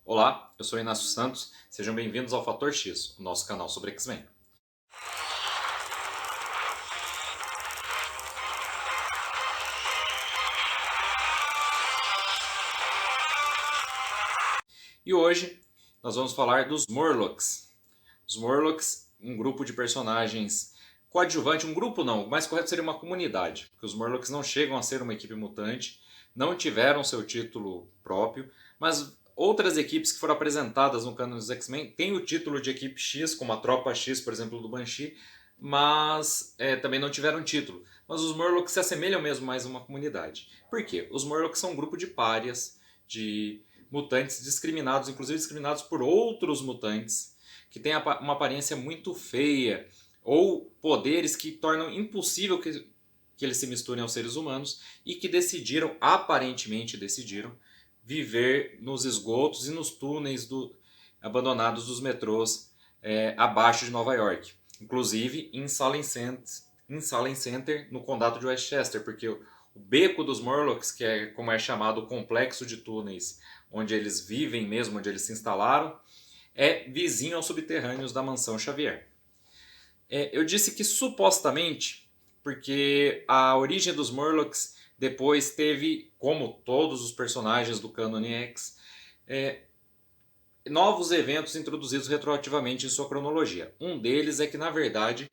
Olá, eu sou Inácio Santos, sejam bem-vindos ao Fator X, o nosso canal sobre X-Men. E hoje nós vamos falar dos Morlocks. Os Morlocks, um grupo de personagens coadjuvante, um grupo não, o mais correto seria uma comunidade, porque os Morlocks não chegam a ser uma equipe mutante, não tiveram seu título próprio, mas outras equipes que foram apresentadas no cânone dos X-Men têm o título de equipe X, como a Tropa X, por exemplo, do Banshee, mas também não tiveram título. Mas os Morlocks se assemelham mesmo mais a uma comunidade. Por quê? Os Morlocks são um grupo de párias, de mutantes discriminados, inclusive discriminados por outros mutantes, que têm uma aparência muito feia, ou poderes que tornam impossível que eles se misturem aos seres humanos, e que aparentemente decidiram, viver nos esgotos e nos túneis abandonados dos metrôs abaixo de Nova York. Inclusive em Salem Center, no condado de Westchester, porque o beco dos Morlocks, que é como é chamado o complexo de túneis onde eles vivem mesmo, onde eles se instalaram, é vizinho aos subterrâneos da mansão Xavier. Eu disse que supostamente, porque a origem dos Morlocks depois teve, como todos os personagens do Cânone X, novos eventos introduzidos retroativamente em sua cronologia. Um deles é que, na verdade,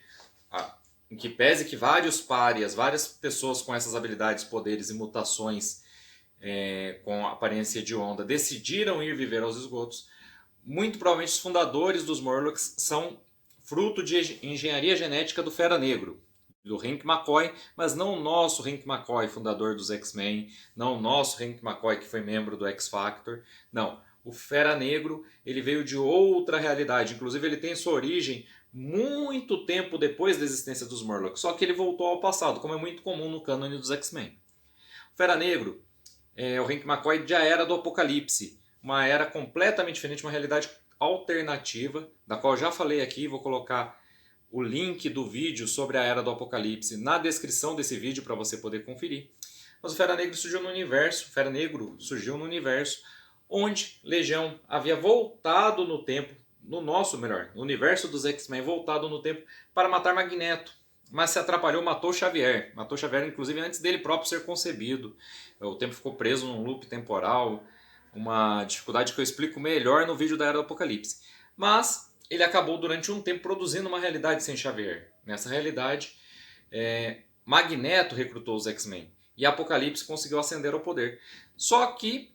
em que pese que vários párias, várias pessoas com essas habilidades, poderes e mutações com aparência de onda decidiram ir viver aos esgotos, muito provavelmente os fundadores dos Morlocks são fruto de engenharia genética do Fera Negro, do Hank McCoy, mas não o nosso Hank McCoy, fundador dos X-Men, não o nosso Hank McCoy, que foi membro do X-Factor, não. O Fera Negro ele veio de outra realidade, inclusive ele tem sua origem muito tempo depois da existência dos Morlocks, só que ele voltou ao passado, como é muito comum no cânone dos X-Men. O Fera Negro, o Hank McCoy já era do Apocalipse, uma era completamente diferente, uma realidade alternativa, da qual eu já falei aqui, vou colocar o link do vídeo sobre a Era do Apocalipse na descrição desse vídeo para você poder conferir. Mas o Fera Negro surgiu no universo onde Legião havia voltado no tempo, no universo dos X-Men, voltado no tempo para matar Magneto. Mas se atrapalhou, matou Xavier. Matou Xavier, inclusive, antes dele próprio ser concebido. O tempo ficou preso num loop temporal. Uma dificuldade que eu explico melhor no vídeo da Era do Apocalipse. Mas ele acabou durante um tempo produzindo uma realidade sem Xavier. Nessa realidade, Magneto recrutou os X-Men. E Apocalipse conseguiu ascender ao poder. Só que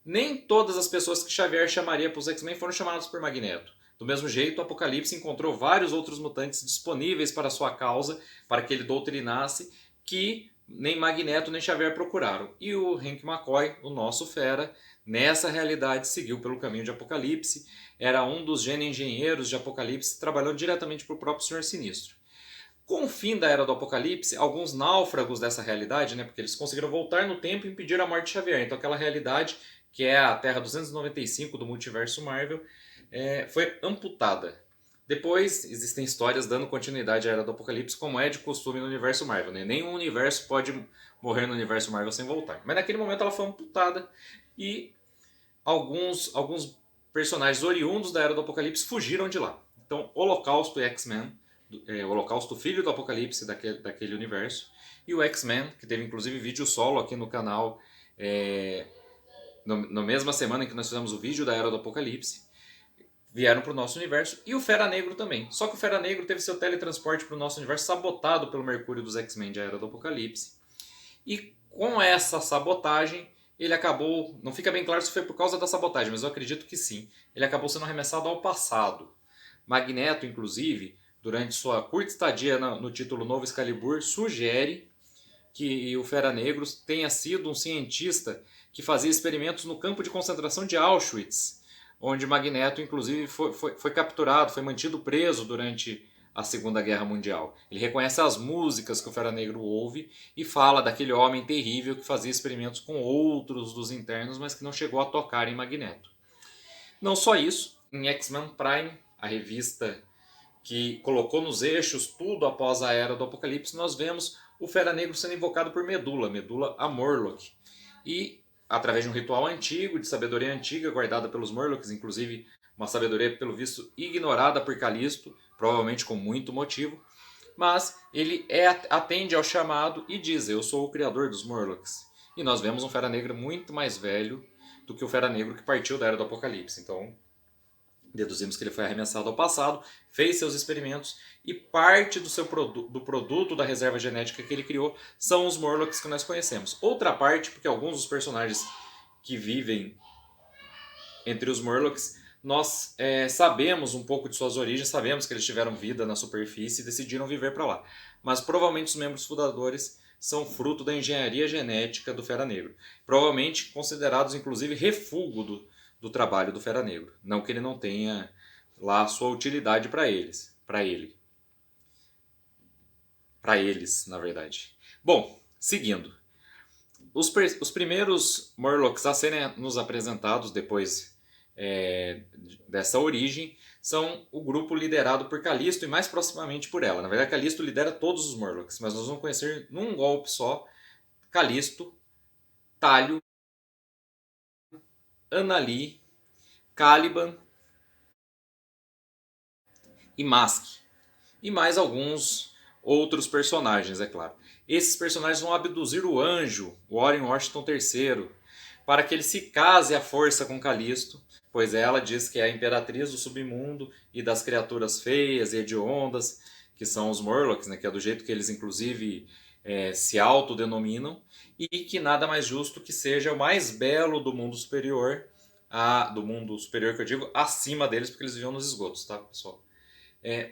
nem todas as pessoas que Xavier chamaria para os X-Men foram chamadas por Magneto. Do mesmo jeito, o Apocalipse encontrou vários outros mutantes disponíveis para sua causa, para que ele doutrinasse, que nem Magneto nem Xavier procuraram. E o Hank McCoy, o nosso fera, nessa realidade seguiu pelo caminho de Apocalipse, era um dos engenheiros de Apocalipse, trabalhando diretamente para o próprio Senhor Sinistro. Com o fim da Era do Apocalipse, alguns náufragos dessa realidade, porque eles conseguiram voltar no tempo e impedir a morte de Xavier. Então aquela realidade, que é a Terra 295 do multiverso Marvel, foi amputada. Depois existem histórias dando continuidade à Era do Apocalipse, como é de costume no universo Marvel. Nenhum universo pode morrer no universo Marvel sem voltar. Mas naquele momento ela foi amputada e alguns personagens oriundos da Era do Apocalipse fugiram de lá. Então Holocausto e X-Men, Holocausto, filho do Apocalipse daquele universo, e o X-Men, que teve inclusive vídeo solo aqui no canal na mesma semana em que nós fizemos o vídeo da Era do Apocalipse, vieram para o nosso universo, e o Fera Negro também. Só que o Fera Negro teve seu teletransporte para o nosso universo sabotado pelo Mercúrio dos X-Men de Era do Apocalipse. E com essa sabotagem, ele acabou... Não fica bem claro se foi por causa da sabotagem, mas eu acredito que sim. Ele acabou sendo arremessado ao passado. Magneto, inclusive, durante sua curta estadia no título Novo Excalibur, sugere que o Fera Negro tenha sido um cientista que fazia experimentos no campo de concentração de Auschwitz, onde Magneto, inclusive, foi capturado, foi mantido preso durante a Segunda Guerra Mundial. Ele reconhece as músicas que o Fera Negro ouve e fala daquele homem terrível que fazia experimentos com outros dos internos, mas que não chegou a tocar em Magneto. Não só isso, em X-Men Prime, a revista que colocou nos eixos tudo após a Era do Apocalipse, nós vemos o Fera Negro sendo invocado por Medula a Morlock. E através de um ritual antigo, de sabedoria antiga guardada pelos Murlocs, inclusive uma sabedoria, pelo visto, ignorada por Calisto, provavelmente com muito motivo, mas ele atende ao chamado e diz: eu sou o criador dos Murlocs. E nós vemos um Fera Negra muito mais velho do que o Fera Negro que partiu da Era do Apocalipse. Então, deduzimos que ele foi arremessado ao passado, fez seus experimentos e parte do produto da reserva genética que ele criou são os Murlocs que nós conhecemos. Outra parte, porque alguns dos personagens que vivem entre os Murlocs, nós sabemos um pouco de suas origens, sabemos que eles tiveram vida na superfície e decidiram viver para lá. Mas provavelmente os membros fundadores são fruto da engenharia genética do Fera Negro. Provavelmente considerados inclusive refúgio do trabalho do Fera Negro. Não que ele não tenha lá sua utilidade para eles. Para eles, na verdade. Bom, seguindo. Os primeiros Murlocs a serem nos apresentados depois dessa origem são o grupo liderado por Calisto e mais proximamente por ela. Na verdade, Calisto lidera todos os Murlocs, mas nós vamos conhecer num golpe só Calisto, Talho, Anali, Caliban e Mask. E mais alguns outros personagens, é claro. Esses personagens vão abduzir o anjo, o Warren Washington III, para que ele se case à força com Calisto, pois ela diz que é a imperatriz do submundo e das criaturas feias e hediondas, que são os Murlocs, né, que é do jeito que eles inclusive se autodenominam, e que nada mais justo que seja o mais belo do mundo superior, do mundo superior que eu digo, acima deles, porque eles viviam nos esgotos, tá, pessoal?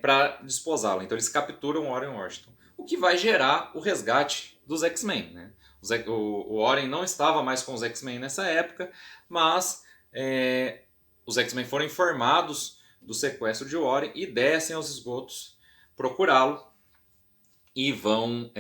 Para desposá-la. Então eles capturam o Warren Washington, o que vai gerar o resgate dos X-Men, né? O Warren não estava mais com os X-Men nessa época, mas os X-Men foram informados do sequestro de Warren e descem aos esgotos procurá-lo e vão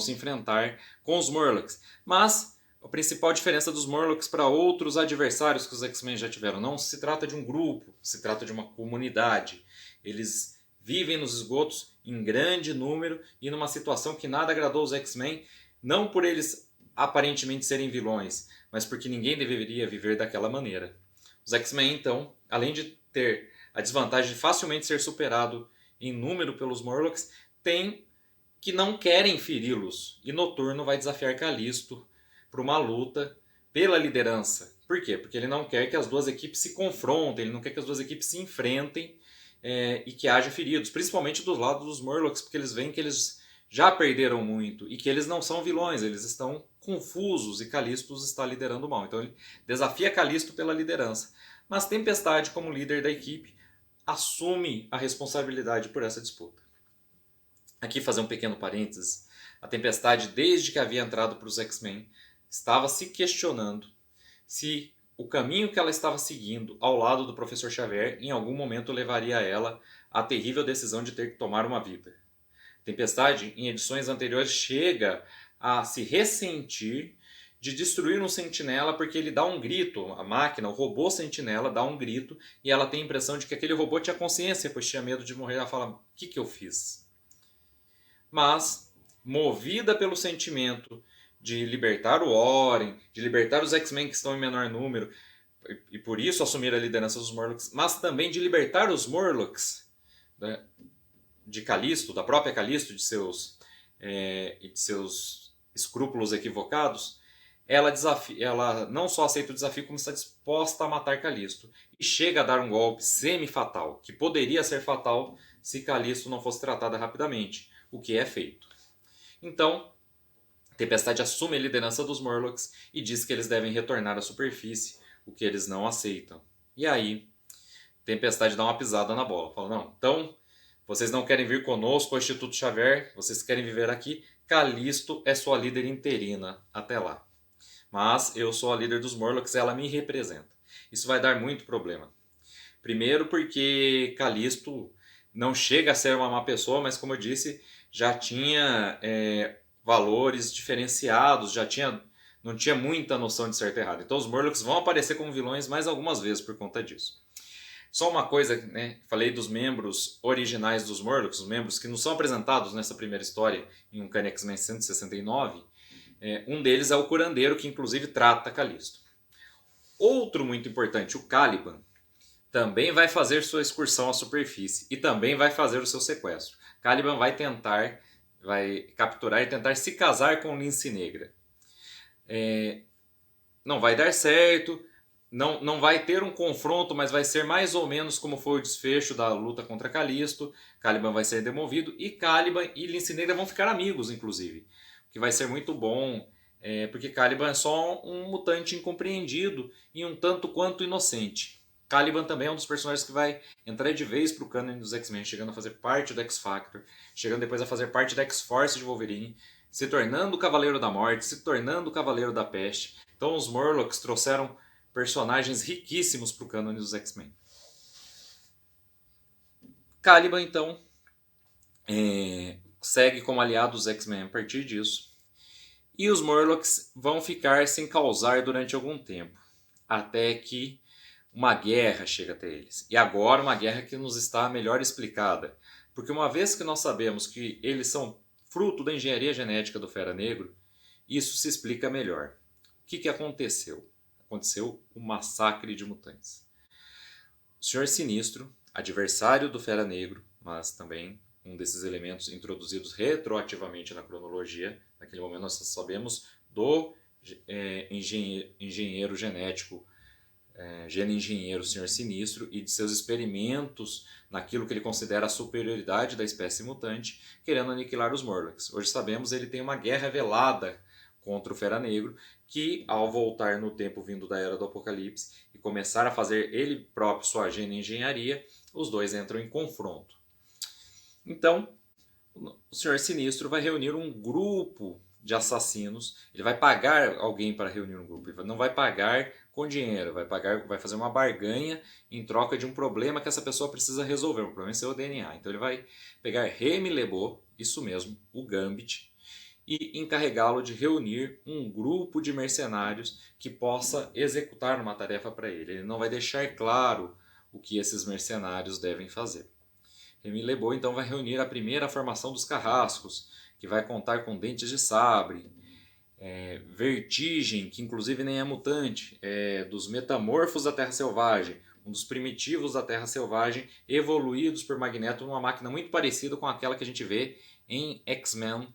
se enfrentar com os Murlocs. Mas a principal diferença dos Murlocs para outros adversários que os X-Men já tiveram, não se trata de um grupo, se trata de uma comunidade. Eles vivem nos esgotos em grande número e numa situação que nada agradou os X-Men, não por eles aparentemente serem vilões, mas porque ninguém deveria viver daquela maneira. Os X-Men, então, além de ter a desvantagem de facilmente ser superado em número pelos Murlocs, tem que não querem feri-los. E Noturno vai desafiar Calisto para uma luta pela liderança. Por quê? Porque ele não quer que as duas equipes se confrontem, ele não quer que as duas equipes se enfrentem e que haja feridos, principalmente do lado dos Murlocs, porque eles veem que eles já perderam muito e que eles não são vilões, eles estão confusos e Calisto os está liderando mal. Então ele desafia Calisto pela liderança. Mas Tempestade, como líder da equipe, assume a responsabilidade por essa disputa. Aqui fazer um pequeno parênteses. A Tempestade, desde que havia entrado para os X-Men, estava se questionando se o caminho que ela estava seguindo ao lado do Professor Xavier em algum momento levaria ela à terrível decisão de ter que tomar uma vida. Tempestade, em edições anteriores, chega a se ressentir de destruir um sentinela porque ele dá um grito, a máquina, o robô sentinela dá um grito e ela tem a impressão de que aquele robô tinha consciência, pois tinha medo de morrer. Ela fala, o que eu fiz? Mas, movida pelo sentimento de libertar o Warren, de libertar os X-Men que estão em menor número, e por isso assumir a liderança dos Murlocs, mas também de libertar os Murlocs, né, de Calisto, da própria Calisto, de seus escrúpulos equivocados, ela não só aceita o desafio, como está disposta a matar Calisto. E chega a dar um golpe semi-fatal, que poderia ser fatal se Calisto não fosse tratada rapidamente, o que é feito. Então, Tempestade assume a liderança dos Murlocs e diz que eles devem retornar à superfície, o que eles não aceitam. E aí, Tempestade dá uma pisada na bola. Fala, não, então, vocês não querem vir conosco ao Instituto Xavier, vocês querem viver aqui, Calisto é sua líder interina até lá. Mas eu sou a líder dos Murlocs, ela me representa. Isso vai dar muito problema. Primeiro porque Calisto não chega a ser uma má pessoa, mas como eu disse, já tinha valores diferenciados, não tinha muita noção de certo e errado. Então os Murlocs vão aparecer como vilões mais algumas vezes por conta disso. Só uma coisa, né? Falei dos membros originais dos Murlocs, os membros que não são apresentados nessa primeira história em Uncanny X-Men 169. Um deles é o curandeiro, que inclusive trata Calisto. Outro muito importante, o Caliban, também vai fazer sua excursão à superfície e também vai fazer o seu sequestro. Caliban vai capturar e tentar se casar com Lince Negra. Não vai dar certo, não vai ter um confronto, mas vai ser mais ou menos como foi o desfecho da luta contra Calisto. Caliban vai ser demovido e Caliban e Lince Negra vão ficar amigos, inclusive. O que vai ser muito bom, porque Caliban é só um mutante incompreendido e um tanto quanto inocente. Caliban também é um dos personagens que vai entrar de vez para o cânone dos X-Men, chegando a fazer parte do X-Factor, chegando depois a fazer parte da X-Force de Wolverine, se tornando o Cavaleiro da Morte, se tornando o Cavaleiro da Peste. Então os Morlocks trouxeram personagens riquíssimos para o cânone dos X-Men. Caliban, então, segue como aliado dos X-Men a partir disso. E os Morlocks vão ficar sem causar durante algum tempo, até que uma guerra chega até eles. E agora uma guerra que nos está melhor explicada. Porque uma vez que nós sabemos que eles são fruto da engenharia genética do Fera Negro, isso se explica melhor. O que aconteceu? Aconteceu um massacre de mutantes. O Senhor Sinistro, adversário do Fera Negro, mas também um desses elementos introduzidos retroativamente na cronologia. Naquele momento nós sabemos do engenheiro genético, gene engenheiro Senhor Sinistro, e de seus experimentos naquilo que ele considera a superioridade da espécie mutante, querendo aniquilar os Morlocks. Hoje sabemos ele tem uma guerra velada contra o Fera Negro, que ao voltar no tempo vindo da Era do Apocalipse e começar a fazer ele próprio sua gene engenharia, os dois entram em confronto. Então, o Senhor Sinistro vai reunir um grupo de assassinos. Ele vai pagar alguém para reunir um grupo. Ele não vai pagar com dinheiro, vai fazer uma barganha em troca de um problema que essa pessoa precisa resolver. O problema é seu DNA. Então ele vai pegar Remy LeBeau, isso mesmo, o Gambit, e encarregá-lo de reunir um grupo de mercenários que possa executar uma tarefa para ele. Ele não vai deixar claro o que esses mercenários devem fazer. Remy LeBeau então vai reunir a primeira formação dos Carrascos, que vai contar com Dentes de Sabre, Vertigem, que inclusive nem é mutante, dos Metamorfos da Terra Selvagem, um dos primitivos da Terra Selvagem, evoluídos por Magneto numa máquina muito parecida com aquela que a gente vê em X-Men,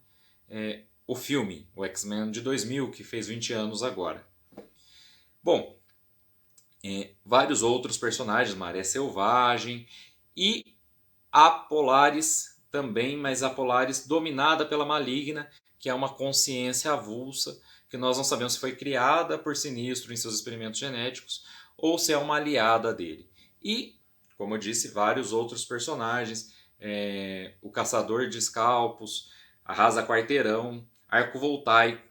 o filme, o X-Men de 2000, que fez 20 anos agora. Bom, vários outros personagens, Maré Selvagem e a Polaris também, mas a Polaris dominada pela Maligna, que é uma consciência avulsa, que nós não sabemos se foi criada por Sinistro em seus experimentos genéticos ou se é uma aliada dele. E, como eu disse, vários outros personagens, o Caçador de Escalpos, Arrasa Quarteirão, Arco Voltaico.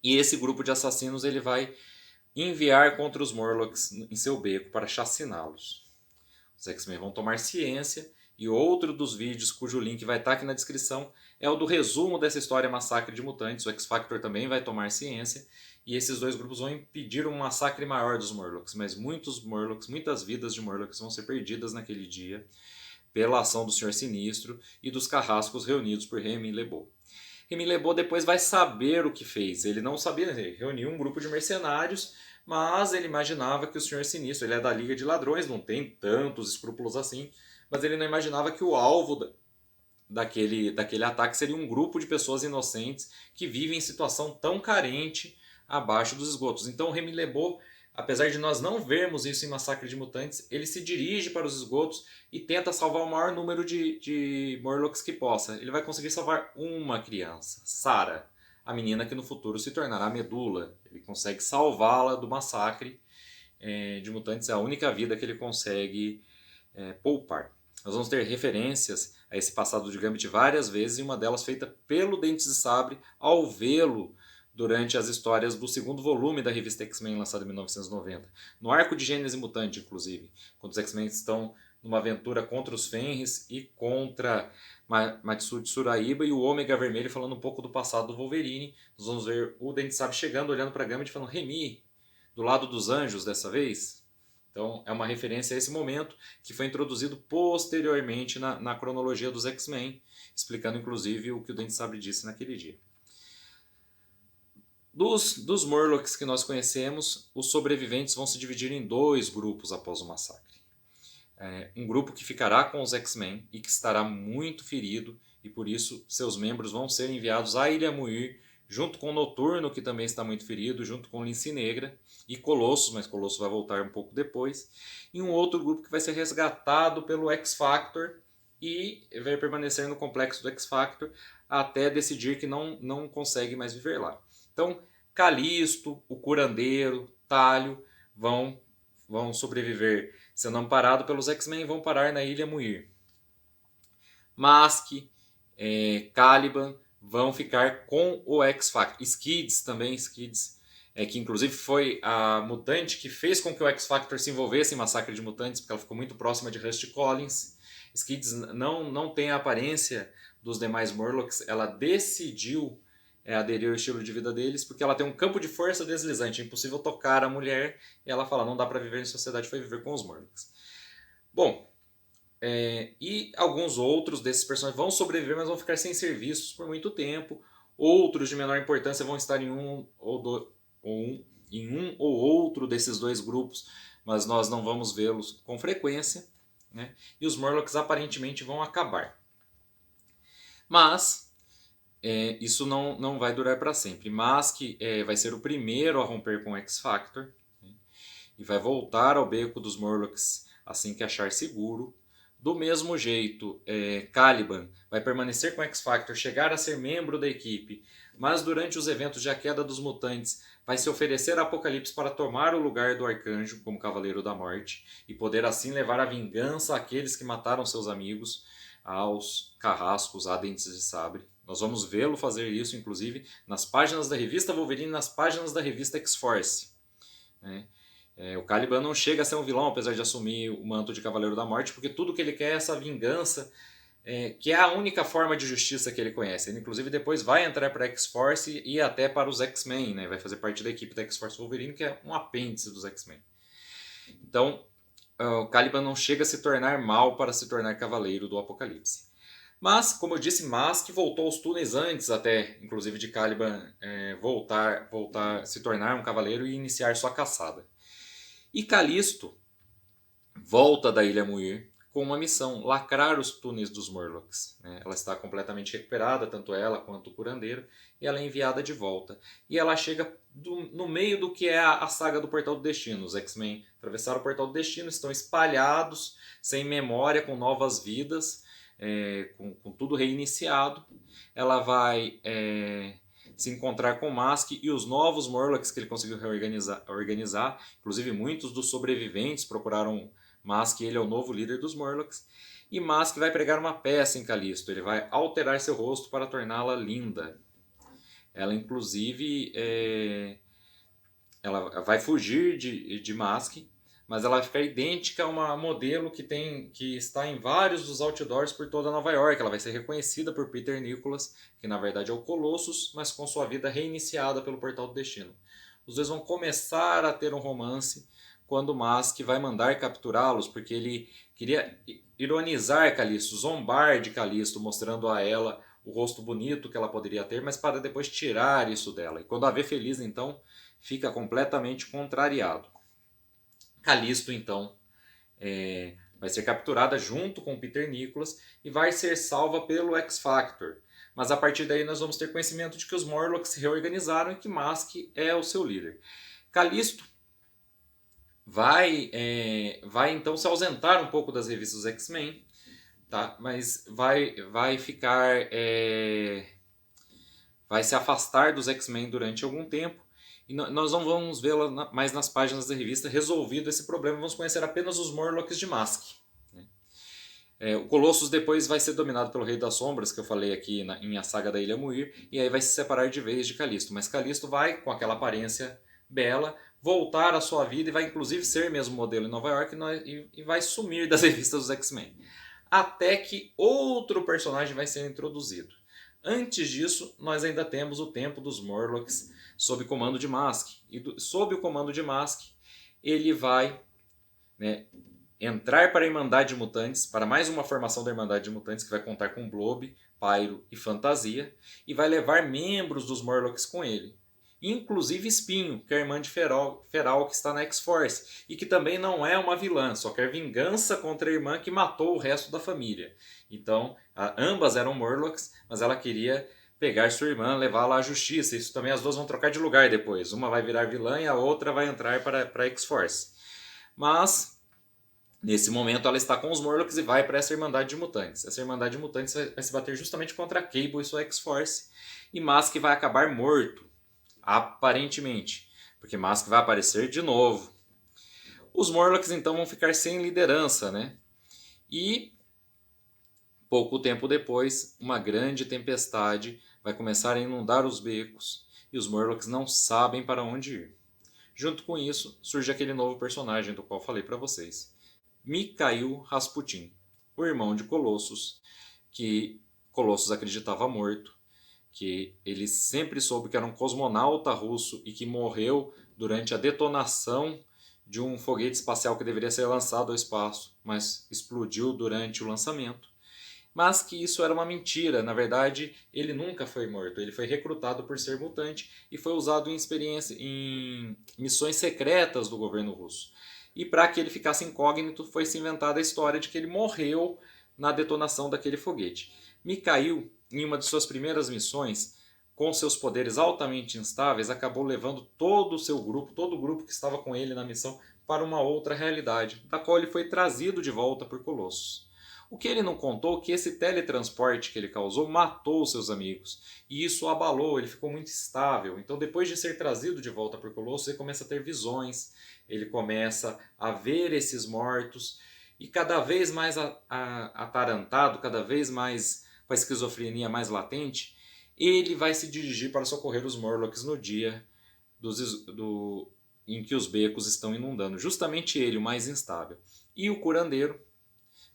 E esse grupo de assassinos ele vai enviar contra os Morlocks em seu beco para chaciná-los. Os X-Men vão tomar ciência, e outro dos vídeos cujo link vai estar aqui na descrição é o do resumo dessa história Massacre de Mutantes. O X-Factor também vai tomar ciência, e esses dois grupos vão impedir um massacre maior dos Morlocks, mas muitos Morlocks, muitas vidas de Morlocks vão ser perdidas naquele dia pela ação do Senhor Sinistro e dos Carrascos reunidos por Remy LeBeau. Remy LeBeau depois vai saber o que fez. Ele não sabia, ele reuniu um grupo de mercenários, mas ele imaginava que o Senhor Sinistro, ele é da Liga de Ladrões, não tem tantos escrúpulos assim, mas ele não imaginava que o alvo daquele ataque seria um grupo de pessoas inocentes que vivem em situação tão carente abaixo dos esgotos. Então o Remy LeBeau, apesar de nós não vermos isso em Massacre de Mutantes, ele se dirige para os esgotos e tenta salvar o maior número de Morlocks que possa. Ele vai conseguir salvar uma criança, Sarah, a menina que no futuro se tornará Medula. Ele consegue salvá-la do massacre de mutantes, é a única vida que ele consegue poupar. Nós vamos ter referências a esse passado de Gambit várias vezes, e uma delas feita pelo Dentes de Sabre ao vê-lo durante as histórias do segundo volume da revista X-Men, lançado em 1990. No arco de Gênese Mutante, inclusive, quando os X-Men estão numa aventura contra os Fenris e contra Matsude Suraiba e o Ômega Vermelho, falando um pouco do passado do Wolverine. Nós vamos ver o Dente de Sabre chegando, olhando para Gambit e falando: Remy, do lado dos anjos dessa vez? Então é uma referência a esse momento que foi introduzido posteriormente na cronologia dos X-Men, explicando inclusive o que o Dente de Sabre disse naquele dia. Dos Morlocks que nós conhecemos, os sobreviventes vão se dividir em 2 grupos após o massacre. Um grupo que ficará com os X-Men e que estará muito ferido, e por isso seus membros vão ser enviados à Ilha Muir, junto com o Noturno, que também está muito ferido, junto com Lince Negra e Colossus, mas Colossus vai voltar um pouco depois. E um outro grupo que vai ser resgatado pelo X-Factor e vai permanecer no complexo do X-Factor até decidir que não consegue mais viver lá. Então, Calisto, o Curandeiro, Talho vão sobreviver sendo amparados pelos X-Men e vão parar na Ilha Muir. Mask, Caliban vão ficar com o X-Factor. Skids também, que inclusive foi a mutante que fez com que o X-Factor se envolvesse em Massacre de Mutantes, porque ela ficou muito próxima de Rusty Collins. Skids não tem a aparência dos demais Morlocks, ela decidiu aderir ao estilo de vida deles, porque ela tem um campo de força deslizante, é impossível tocar a mulher, e ela fala, não dá para viver em sociedade, foi viver com os Morlocks. Bom, e alguns outros desses personagens vão sobreviver, mas vão ficar sem serviços por muito tempo. Outros de menor importância vão estar em um ou outro desses 2 grupos, mas nós não vamos vê-los com frequência, né? E os Morlocks aparentemente vão acabar. Mas isso não vai durar para sempre. Mask vai ser o primeiro a romper com o X-Factor, né? E vai voltar ao beco dos Morlocks assim que achar seguro. Do mesmo jeito, Caliban vai permanecer com o X-Factor, chegar a ser membro da equipe, mas durante os eventos de A Queda dos Mutantes vai se oferecer a Apocalipse para tomar o lugar do Arcanjo como Cavaleiro da Morte e poder assim levar a vingança àqueles que mataram seus amigos, aos carrascos, a Dentes de Sabre. Nós vamos vê-lo fazer isso, inclusive, nas páginas da revista Wolverine e nas páginas da revista X-Force, né? O Caliban não chega a ser um vilão, apesar de assumir o manto de Cavaleiro da Morte, porque tudo que ele quer é essa vingança, que é a única forma de justiça que ele conhece. Ele, inclusive, depois vai entrar para a X-Force e até para os X-Men, né? Vai fazer parte da equipe da X-Force Wolverine, que é um apêndice dos X-Men. Então, o Caliban não chega a se tornar mal para se tornar Cavaleiro do Apocalipse. Mas, como eu disse, Mask voltou aos túneis antes até, inclusive, de Caliban voltar, se tornar um cavaleiro e iniciar sua caçada. E Calisto volta da Ilha Muir com uma missão, lacrar os túneis dos Morlocks, né? Ela está completamente recuperada, tanto ela quanto o Curandeiro, e ela é enviada de volta. E ela chega no meio do que é a saga do Portal do Destino. Os X-Men atravessaram o Portal do Destino, estão espalhados, sem memória, com novas vidas, com tudo reiniciado. Ela vai se encontrar com Mask e os novos Morlocks que ele conseguiu organizar. Inclusive, muitos dos sobreviventes procuraram Mask e ele é o novo líder dos Morlocks. E Mask vai pregar uma peça em Calisto. Ele vai alterar seu rosto para torná-la linda. Ela, inclusive, ela vai fugir de Mask, mas ela vai ficar idêntica a uma modelo que está em vários dos outdoors por toda Nova York. Ela vai ser reconhecida por Peter Nicholas, que na verdade é o Colossus, mas com sua vida reiniciada pelo Portal do Destino. Os dois vão começar a ter um romance quando Mask vai mandar capturá-los, porque ele queria ironizar Calisto, zombar de Calisto, mostrando a ela o rosto bonito que ela poderia ter, mas para depois tirar isso dela. E quando a vê feliz, então, fica completamente contrariado. Calisto, então, vai ser capturada junto com Peter Nicholas e vai ser salva pelo X-Factor. Mas a partir daí nós vamos ter conhecimento de que os Morlocks se reorganizaram e que Mask é o seu líder. Calisto vai então se ausentar um pouco das revistas dos X-Men, tá? Mas vai ficar... vai se afastar dos X-Men durante algum tempo. E nós não vamos vê-la mais nas páginas da revista resolvido esse problema. Vamos conhecer apenas os Morlocks de Mask. O Colossus depois vai ser dominado pelo Rei das Sombras, que eu falei aqui em A Saga da Ilha Muir, e aí vai se separar de vez de Calisto. Mas Calisto vai, com aquela aparência bela, voltar à sua vida e vai inclusive ser mesmo modelo em Nova York e vai sumir das revistas dos X-Men. Até que outro personagem vai ser introduzido. Antes disso, nós ainda temos o tempo dos Morlocks sob comando de Mask. E sob o comando de Mask, ele vai entrar para a Irmandade de Mutantes, para mais uma formação da Irmandade de Mutantes, que vai contar com Blob, Pyro e Fantasia, e vai levar membros dos Morlocks com ele. inclusive Espinho, que é a irmã de Feral, que está na X-Force, e que também não é uma vilã, só quer vingança contra a irmã que matou o resto da família. Então, ambas eram Morlocks, mas ela queria pegar sua irmã, levá-la à justiça. Isso também as duas vão trocar de lugar depois. Uma vai virar vilã e a outra vai entrar para a X-Force. Mas, nesse momento, ela está com os Morlocks e vai para essa Irmandade de Mutantes. Essa Irmandade de Mutantes vai se bater justamente contra a Cable e sua X-Force. E Mask vai acabar morto, aparentemente, porque Mask vai aparecer de novo. Os Morlocks então vão ficar sem liderança, né? E pouco tempo depois, uma grande tempestade vai começar a inundar os becos e os Morlocks não sabem para onde ir. Junto com isso, surge aquele novo personagem do qual falei para vocês, Mikhail Rasputin, o irmão de Colossus, que Colossus acreditava morto, que ele sempre soube que era um cosmonauta russo e que morreu durante a detonação de um foguete espacial que deveria ser lançado ao espaço, mas explodiu durante o lançamento. Mas que isso era uma mentira. Na verdade, ele nunca foi morto. Ele foi recrutado por ser mutante e foi usado em missões secretas do governo russo. E para que ele ficasse incógnito, foi se inventada a história de que ele morreu na detonação daquele foguete. Mikhail, em uma de suas primeiras missões, com seus poderes altamente instáveis, acabou levando todo o seu grupo, todo o grupo que estava com ele na missão, para uma outra realidade, da qual ele foi trazido de volta por Colossus. O que ele não contou é que esse teletransporte que ele causou matou seus amigos. E isso o abalou, ele ficou muito instável. Então, depois de ser trazido de volta por Colossus, ele começa a ter visões, ele começa a ver esses mortos. E cada vez mais atarantado, cada vez mais com a esquizofrenia mais latente, ele vai se dirigir para socorrer os Morlocks no dia em que os becos estão inundando. Justamente ele, o mais instável. E o curandeiro,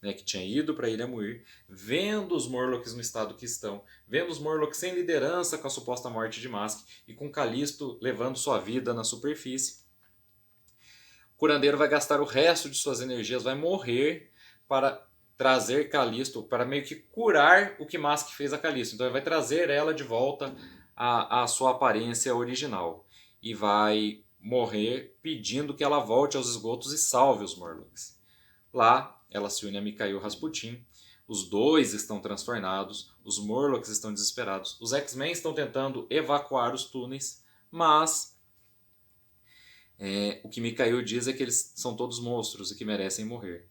né, que tinha ido para a Ilha Muir, vendo os Morlocks no estado que estão, vendo os Morlocks sem liderança com a suposta morte de Mask e com Calisto levando sua vida na superfície, o curandeiro vai gastar o resto de suas energias, vai morrer para trazer Calisto, para meio que curar o que Mask fez a Calisto. Então ele vai trazer ela de volta à sua aparência original e vai morrer pedindo que ela volte aos esgotos e salve os Morlocks. Lá, ela se une a Mikhail Rasputin. Os dois estão transtornados, os Morlocks estão desesperados, os X-Men estão tentando evacuar os túneis, mas o que Mikhail diz é que eles são todos monstros e que merecem morrer.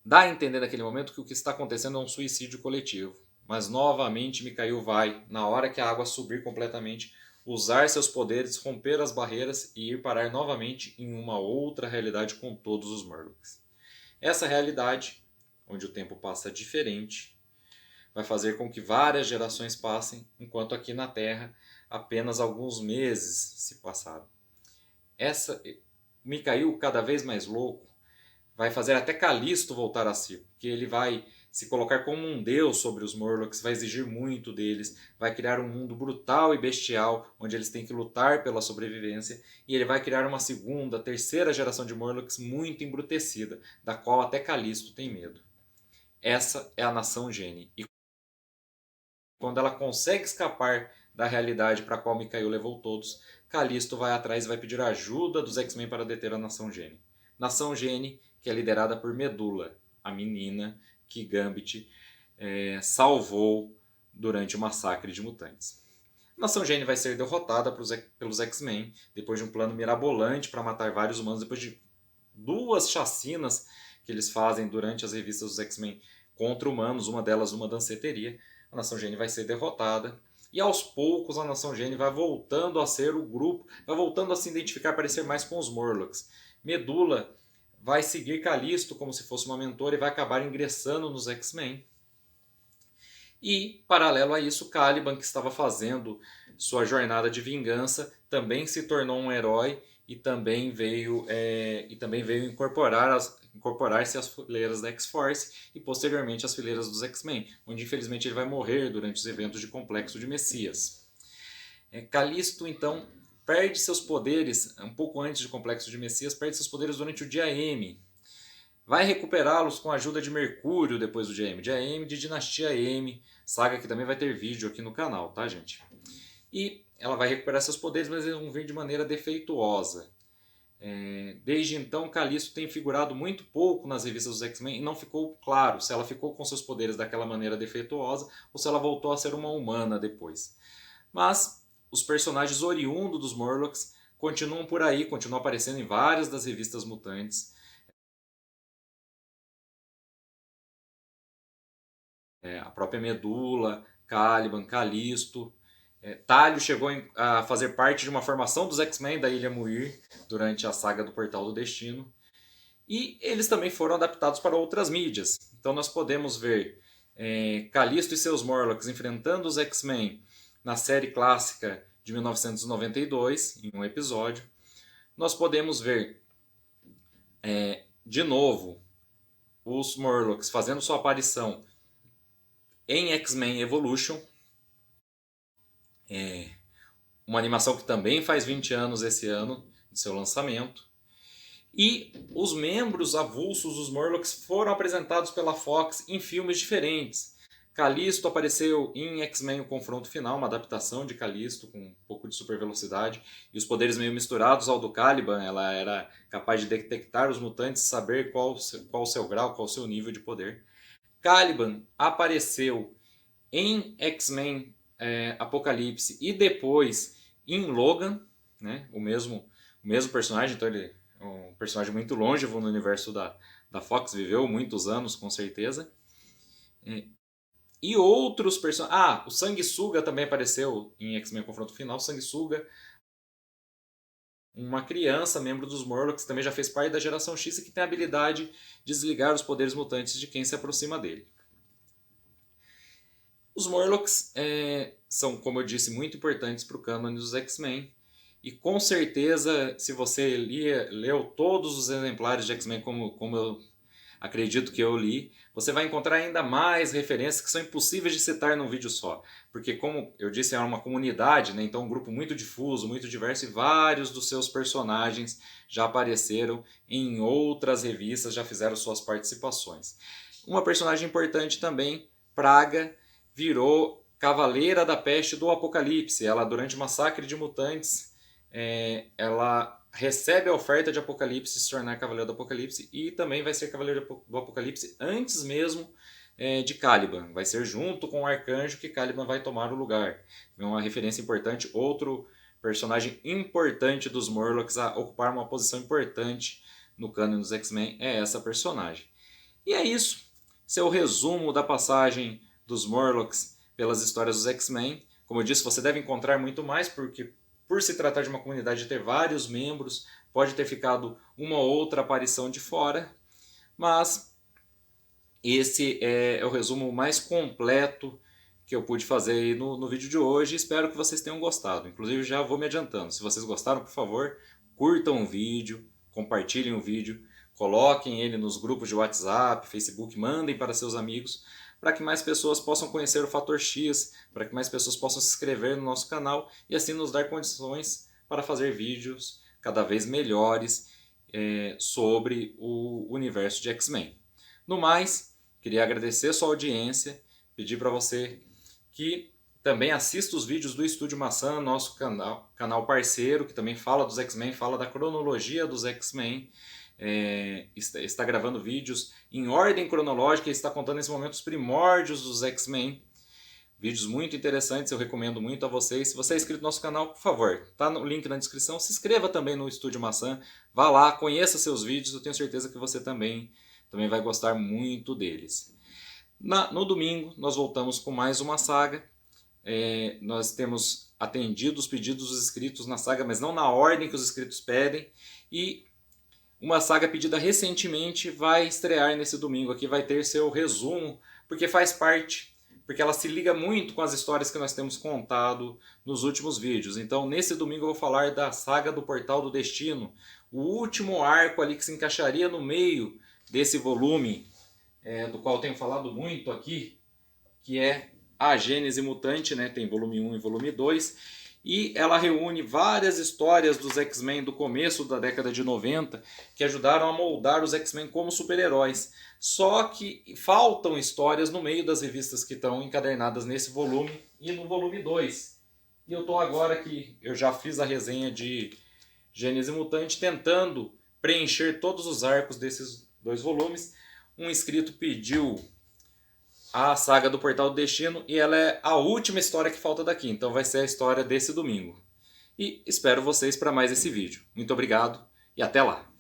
Dá a entender naquele momento que o que está acontecendo é um suicídio coletivo, mas novamente Mikhail vai, na hora que a água subir completamente, usar seus poderes, romper as barreiras e ir parar novamente em uma outra realidade com todos os Morlocks. Essa realidade, onde o tempo passa diferente, vai fazer com que várias gerações passem, enquanto aqui na Terra apenas alguns meses se passaram. Mikhail, cada vez mais louco, vai fazer até Calisto voltar a si, porque ele vai se colocar como um deus sobre os Morlocks, vai exigir muito deles, vai criar um mundo brutal e bestial, onde eles têm que lutar pela sobrevivência, e ele vai criar uma segunda, terceira geração de Morlocks muito embrutecida, da qual até Calisto tem medo. Essa é a Nação Gene. E quando ela consegue escapar da realidade para a qual Mikhail levou todos, Calisto vai atrás e vai pedir ajuda dos X-Men para deter a Nação Gene. Nação Gene, que é liderada por Medula, a menina que Gambit salvou durante o massacre de mutantes. Nação Gene vai ser derrotada pelos X-Men depois de um plano mirabolante para matar vários humanos, depois de 2 chacinas que eles fazem durante as revistas dos X-Men contra humanos, uma delas uma danceteria. A Nação Gene vai ser derrotada e aos poucos a Nação Gene vai voltando a ser o grupo, vai voltando a se identificar, parecer mais com os Morlocks. Medula vai seguir Calisto como se fosse uma mentora e vai acabar ingressando nos X-Men. E, paralelo a isso, Caliban, que estava fazendo sua jornada de vingança, também se tornou um herói e também veio incorporar-se às fileiras da X-Force e posteriormente às fileiras dos X-Men, onde infelizmente ele vai morrer durante os eventos de Complexo de Messias. Calisto, então, perde seus poderes, um pouco antes de Complexo de Messias, perde seus poderes durante o Dia M. Vai recuperá-los com a ajuda de Mercúrio depois do Dia M. Dia M de Dinastia M, saga que também vai ter vídeo aqui no canal, tá, gente? e ela vai recuperar seus poderes, mas eles vão vir de maneira defeituosa. Desde então, Callisto tem figurado muito pouco nas revistas dos X-Men e não ficou claro se ela ficou com seus poderes daquela maneira defeituosa ou se ela voltou a ser uma humana depois. Mas os personagens oriundos dos Morlocks continuam por aí, continuam aparecendo em várias das revistas mutantes. A própria Medula, Caliban, Callisto. Talho chegou a fazer parte de uma formação dos X-Men da Ilha Muir durante a saga do Portal do Destino. E eles também foram adaptados para outras mídias. Então nós podemos ver Callisto e seus Morlocks enfrentando os X-Men na série clássica de 1992, em um episódio. Nós podemos ver, de novo, os Morlocks fazendo sua aparição em X-Men Evolution, uma animação que também faz 20 anos esse ano de seu lançamento. E os membros avulsos dos Morlocks foram apresentados pela Fox em filmes diferentes. Callisto apareceu em X-Men O Confronto Final, uma adaptação de Callisto com um pouco de super velocidade e os poderes meio misturados ao do Caliban. Ela era capaz de detectar os mutantes e saber qual o seu grau, qual o seu nível de poder. Caliban apareceu em X-Men Apocalipse e depois em Logan, né? o mesmo personagem, então ele é um personagem muito longevo no universo da Fox, viveu muitos anos com certeza. E outros personagens... o Sanguessuga também apareceu em X-Men Confronto Final. Sanguessuga, uma criança, membro dos Morlocks, também já fez parte da geração X e que tem a habilidade de desligar os poderes mutantes de quem se aproxima dele. Os Morlocks são, como eu disse, muito importantes para o cânone dos X-Men. E com certeza, se você leu todos os exemplares de X-Men como eu acredito que eu li, você vai encontrar ainda mais referências que são impossíveis de citar num vídeo só. Porque, como eu disse, é uma comunidade, né? Então um grupo muito difuso, muito diverso, e vários dos seus personagens já apareceram em outras revistas, já fizeram suas participações. Uma personagem importante também, Praga, virou Cavaleira da Peste do Apocalipse. Ela, durante o massacre de mutantes, ela recebe a oferta de Apocalipse se tornar Cavaleiro do Apocalipse e também vai ser Cavaleiro do Apocalipse antes mesmo de Caliban. Vai ser junto com o Arcanjo que Caliban vai tomar o lugar. É uma referência importante. Outro personagem importante dos Morlocks a ocupar uma posição importante no cânone dos X-Men é essa personagem. E é isso. Esse é o resumo da passagem dos Morlocks pelas histórias dos X-Men. Como eu disse, você deve encontrar muito mais, porque por se tratar de uma comunidade de ter vários membros, pode ter ficado uma ou outra aparição de fora, mas esse é o resumo mais completo que eu pude fazer aí no vídeo de hoje. Espero que vocês tenham gostado. Inclusive já vou me adiantando. Se vocês gostaram, por favor, curtam o vídeo, compartilhem o vídeo, coloquem ele nos grupos de WhatsApp, Facebook, mandem para seus amigos, para que mais pessoas possam conhecer o Fator X, para que mais pessoas possam se inscrever no nosso canal e assim nos dar condições para fazer vídeos cada vez melhores sobre o universo de X-Men. No mais, queria agradecer a sua audiência, pedir para você que também assista os vídeos do Estúdio Maçã, nosso canal parceiro, que também fala dos X-Men, fala da cronologia dos X-Men. Está gravando vídeos em ordem cronológica e está contando nesse momento os primórdios dos X-Men. Vídeos muito interessantes, eu recomendo muito a vocês. Se você é inscrito no nosso canal, por favor, tá no link na descrição. Se inscreva também no Estúdio Maçã, vá lá, conheça seus vídeos, eu tenho certeza que você também vai gostar muito deles. No domingo nós voltamos com mais uma saga. Nós temos atendido os pedidos dos inscritos na saga, mas não na ordem que os inscritos pedem. E uma saga pedida recentemente vai estrear nesse domingo aqui, vai ter seu resumo, porque faz parte, porque ela se liga muito com as histórias que nós temos contado nos últimos vídeos. Então nesse domingo eu vou falar da saga do Portal do Destino, o último arco ali que se encaixaria no meio desse volume, do qual eu tenho falado muito aqui, que é a Gênese Mutante, né? Tem volume 1 e volume 2, e ela reúne várias histórias dos X-Men do começo da década de 90, que ajudaram a moldar os X-Men como super-heróis. Só que faltam histórias no meio das revistas que estão encadernadas nesse volume e no volume 2. E eu estou agora que eu já fiz a resenha de Gênese Mutante, tentando preencher todos os arcos desses 2 volumes. Um inscrito pediu a saga do Portal do Destino e ela é a última história que falta daqui, então vai ser a história desse domingo. E espero vocês para mais esse vídeo. Muito obrigado e até lá!